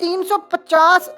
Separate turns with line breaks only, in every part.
350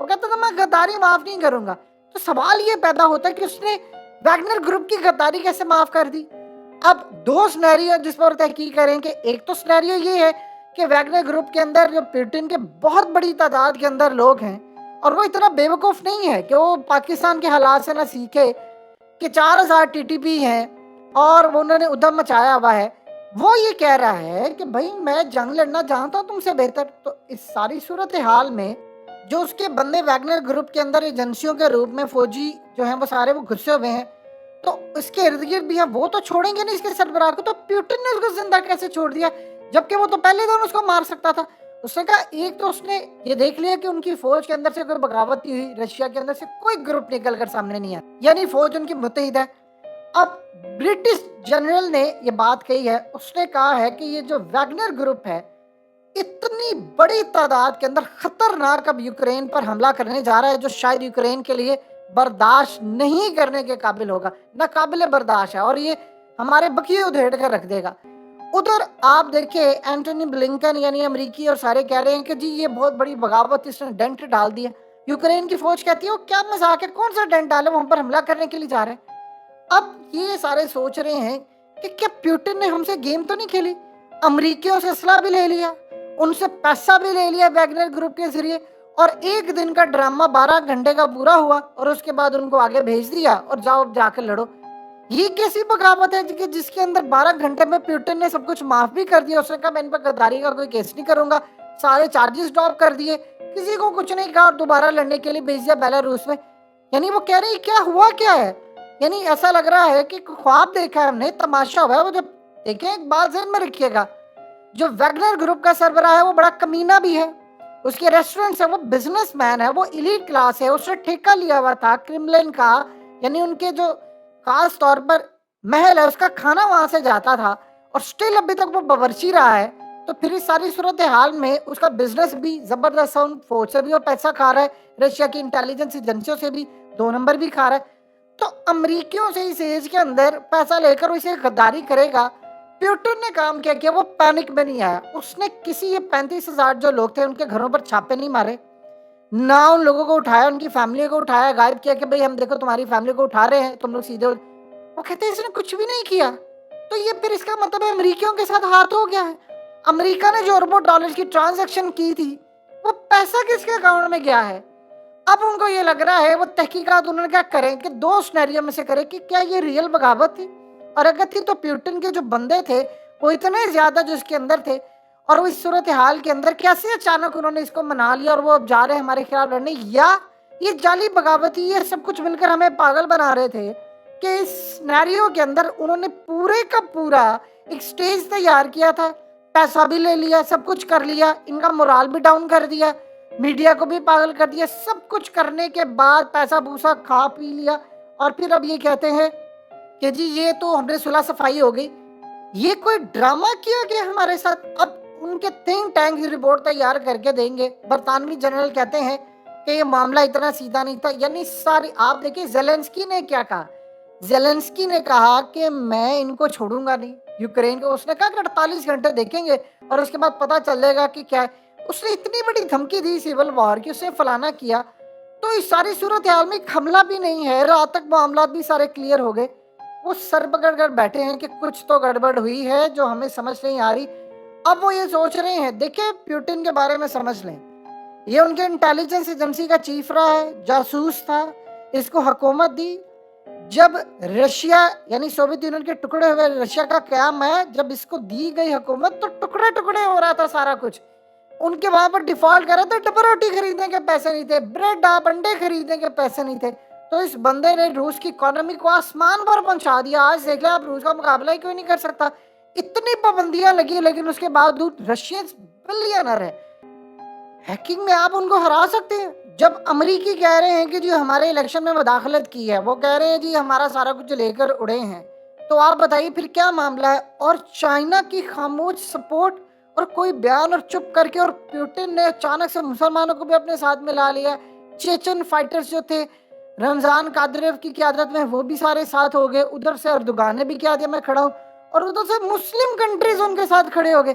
وہ کہتا تھا میں غداری معاف نہیں کروں گا. تو سوال یہ پیدا ہوتا ہے کہ اس نے ویگنر گروپ کی غداری کیسے معاف کر دی. اب دو سنیریو جس پر تحقیق کریں کہ ایک تو سنیریو یہ ہے کہ ویگنر گروپ کے اندر جو پیوٹن کے بہت بڑی تعداد کے اندر لوگ ہیں اور وہ اتنا بے وقوف نہیں ہے کہ وہ پاکستان کے حالات سے نہ سیکھے کہ 4000 ٹی ٹی پی ہیں اور انہوں نے ادھم مچایا ہوا ہے. وہ یہ کہہ رہا ہے کہ بھائی میں جنگ لڑنا جانتا ہوں تم سے بہتر. تو اس ساری صورتحال میں جو اس کے بندے ویگنر گروپ کے اندر ایجنسیوں کے روپ میں فوجی جو ہیں وہ سارے وہ گھسے ہوئے ہیں, تو اس کے ارد گرد بھی ہیں, وہ تو چھوڑیں گے نہیں اس کے سربراہ کو. تو پیوٹن نے اس کو زندہ کیسے چھوڑ دیا جبکہ وہ تو پہلے دن اس کو مار سکتا تھا. اس نے کہا ایک تو اس نے یہ دیکھ لیا کہ ان کی فوج کے اندر سے کوئی بغاوت نہیں ہوئی, رشیا کے اندر سے کوئی گروپ نکل کر سامنے نہیں آیا, یعنی فوج ان کی متحد ہے. اب برٹش جنرل نے یہ بات کہی ہے, اس نے کہا ہے کہ یہ جو ویگنر گروپ ہے اتنی بڑی تعداد کے اندر خطرناک اب یوکرین پر حملہ کرنے جا رہا ہے جو شاید یوکرین کے لیے برداشت نہیں کرنے کے قابل ہوگا, نہ قابل برداشت ہے, اور یہ ہمارے بکیے ادھیڑ کر رکھ دے گا. ادھر آپ دیکھیں اینٹونی بلنکن یعنی امریکی اور سارے کہہ رہے ہیں کہ جی یہ بہت بڑی بغاوت, اس نے ڈنٹ ڈال دیا. یوکرین کی فوج کہتی ہے وہ کیا مذاق ہے, کون سا ڈنٹ ڈالے, وہ ہم پر حملہ کرنے کے لیے جا رہے ہیں. اب یہ سارے سوچ رہے ہیں کہ کیا پیوٹن نے ہم سے گیم تو نہیں کھیلی, امریکیوں سے اسلحہ بھی لے لیا, ان سے پیسہ بھی لے لیا ویگنر گروپ کے ذریعے, اور ایک دن کا ڈرامہ 12 گھنٹے کا پورا ہوا اور اس کے بعد ان کو آگے بھیج دیا اور جاؤ جا کے لڑو. یہ کیسی بغاوت ہے کہ جس کے اندر 12 گھنٹے میں پیوٹن نے سب کچھ معاف بھی کر دیا. اس نے کہا میں ان پر غداری کا کوئی کیس نہیں کروں گا, سارے چارجز ڈراپ کر دیے, کسی کو کچھ نہیں کہا اور دوبارہ لڑنے کے لیے بھیج دیا بیلاروس میں. یعنی وہ کہہ رہے ہیں کیا ہوا کیا ہے, یعنی ایسا لگ رہا ہے کہ خواب دیکھا ہے ہم نے, تماشا ہوا ہے. وہ جب دیکھیں ایک بات ذہن میں رکھیے گا, جو ویگنر گروپ کا سربراہ ہے وہ بڑا کمینہ بھی ہے, اس کے ریسٹورنٹس ہے, وہ بزنس مین ہے, وہ ایلیٹ کلاس ہے, اس نے ٹھیکہ لیا ہوا تھا کرملن کا, یعنی ان کے جو خاص طور پر محل ہے اس کا کھانا وہاں سے جاتا تھا, اور سٹل ابھی تک وہ باورچی رہا ہے. تو پھر اس ساری صورتحال میں اس کا بزنس بھی زبردست, ان فوج سے بھی وہ پیسہ کھا رہا ہے, رشیا کی انٹیلیجنس ایجنسیوں سے بھی 2 نمبر بھی کھا رہا ہے. تو امریکیوں سے اس ایج کے اندر پیسہ لے کر اسے غداری کرے گا. پیوٹن نے کام کیا کہ وہ پینک میں نہیں آیا, اس نے کسی یہ 35,000 جو لوگ تھے ان کے گھروں پر چھاپے نہیں مارے, نہ ان لوگوں کو اٹھایا, ان کی فیملی کو اٹھایا, غائب کیا کہ بھئی ہم دیکھو تمہاری فیملی کو اٹھا رہے ہیں, تم لوگ سیدھے. وہ کہتے ہیں اس نے کچھ بھی نہیں کیا. تو یہ پھر اس کا مطلب ہے امریکیوں کے ساتھ ہاتھ ہو گیا ہے. امریکہ نے جو اربوں ڈالر کی ٹرانزیکشن کی تھی وہ پیسہ کس کے اکاؤنٹ میں گیا ہے. اب ان کو یہ لگ رہا ہے, وہ تحقیقات انہوں نے کیا کریں کہ 2 سنیریو میں سے کریں کہ کیا یہ ریئل بغاوت تھی, اور اگر تھی تو پیوٹن کے جو بندے تھے وہ اتنے زیادہ جو اس کے اندر تھے, اور وہ اس صورتحال کے اندر کیسے اچانک انہوں نے اس کو منا لیا اور وہ اب جا رہے ہیں ہمارے خلاف لڑنے, یا یہ جعلی بغاوت ہی, یہ سب کچھ مل کر ہمیں پاگل بنا رہے تھے کہ اس سنیریو کے اندر انہوں نے پورے کا پورا ایک سٹیج تیار کیا تھا, پیسہ بھی لے لیا, سب کچھ کر لیا, ان کا مورال بھی ڈاؤن کر دیا, میڈیا کو بھی پاگل کر دیا, سب کچھ کرنے کے بعد پیسہ بوسا کھا پی لیا, اور پھر اب یہ کہتے ہیں کہ جی یہ تو ہم نے صلح صفائی ہو گئی. یہ کوئی ڈرامہ کیا گیا ہمارے ساتھ. اب ان کے تھنک ٹینک رپورٹ تیار کر کے دیں گے. برطانوی جنرل کہتے ہیں کہ یہ معاملہ اتنا سیدھا نہیں تھا. یعنی ساری آپ دیکھیں زیلنسکی نے کیا کہا, زیلنسکی نے کہا کہ میں ان کو چھوڑوں گا نہیں یوکرین کو. اس نے کہا کہ 48 گھنٹے دیکھیں گے اور اس کے بعد پتہ چل جائے گا کہ کیا ہے. اس نے اتنی بڑی دھمکی دی سیول وار کی, اس نے فلانا کیا. تو اس ساری صورتحال میں ایک حملہ بھی نہیں ہے, رات تک معاملات بھی سارے کلیئر ہو گئے. وہ سر پکڑ کر بیٹھے ہیں کہ کچھ تو گڑبڑ ہوئی ہے جو ہمیں سمجھ نہیں آ رہی. اب وہ یہ سوچ رہے ہیں, دیکھیں پیوٹن کے بارے میں سمجھ لیں, یہ ان کے انٹیلیجنس ایجنسی کا چیف رہا ہے, جاسوس تھا, اس کو حکومت دی جب رشیا یعنی سوویت یونین کے ٹکڑے ہوئے رشیا کا قیام ہے, جب اس کو دی گئی حکومت تو ٹکڑے ٹکڑے ہو رہا تھا سارا کچھ. ان کے وہاں پر ڈیفالٹ کر رہے تھے, ڈبل روٹی خریدنے کے پیسے نہیں تھے, بریڈ آپ انڈے خریدنے کے پیسے نہیں تھے. تو اس بندے نے روس کی اکانومی کو آسمان پر پہنچا دیا. آج دیکھ لیں آپ روس کا مقابلہ ہی کوئی نہیں کر سکتا, اتنی پابندیاں لگی, لیکن اس کے باوجود رشین بلینر ہے. ہیکنگ میں آپ ان کو ہرا سکتے ہیں. جب امریکی کہہ رہے ہیں کہ جی ہمارے الیکشن میں مداخلت کی ہے, وہ کہہ رہے ہیں جی ہمارا سارا کچھ لے کر اڑے ہیں, تو آپ بتائیے پھر کیا معاملہ ہے. اور چائنا کی خاموش سپورٹ اور کوئی بیان اور چپ کر کے, اور پیوٹن نے اچانک سے مسلمانوں کو بھی اپنے ساتھ ملا لیا. چیچن فائٹرز جو تھے رمضان قادریف کی قیادت میں, وہ بھی سارے ساتھ ہو گئے. ادھر سے اردوغان نے بھی کیا دیا میں کھڑا ہوں, اور ادھر سے مسلم کنٹریز ان کے ساتھ کھڑے ہو گئے.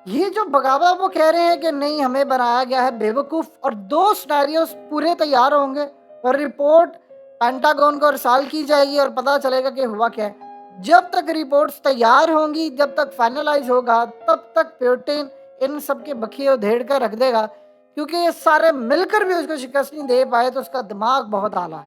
یہ جو بغاوت وہ کہہ رہے ہیں کہ نہیں ہمیں بنایا گیا ہے بیوقوف، اور 2 سیناریوز پورے تیار ہوں گے اور رپورٹ پینٹاگون کو ارسال کی جائے گی اور پتہ چلے گا کہ ہوا کیا ہے۔ جب تک رپورٹس تیار ہوں گی، جب تک فائنلائز ہوگا، تب تک پیوٹن ان سب کے بکھیے ادھیڑ کر رکھ دے گا، کیونکہ یہ سارے مل کر بھی اس کو شکست نہیں دے پائے، تو اس کا دماغ بہت اعلیٰ ہے۔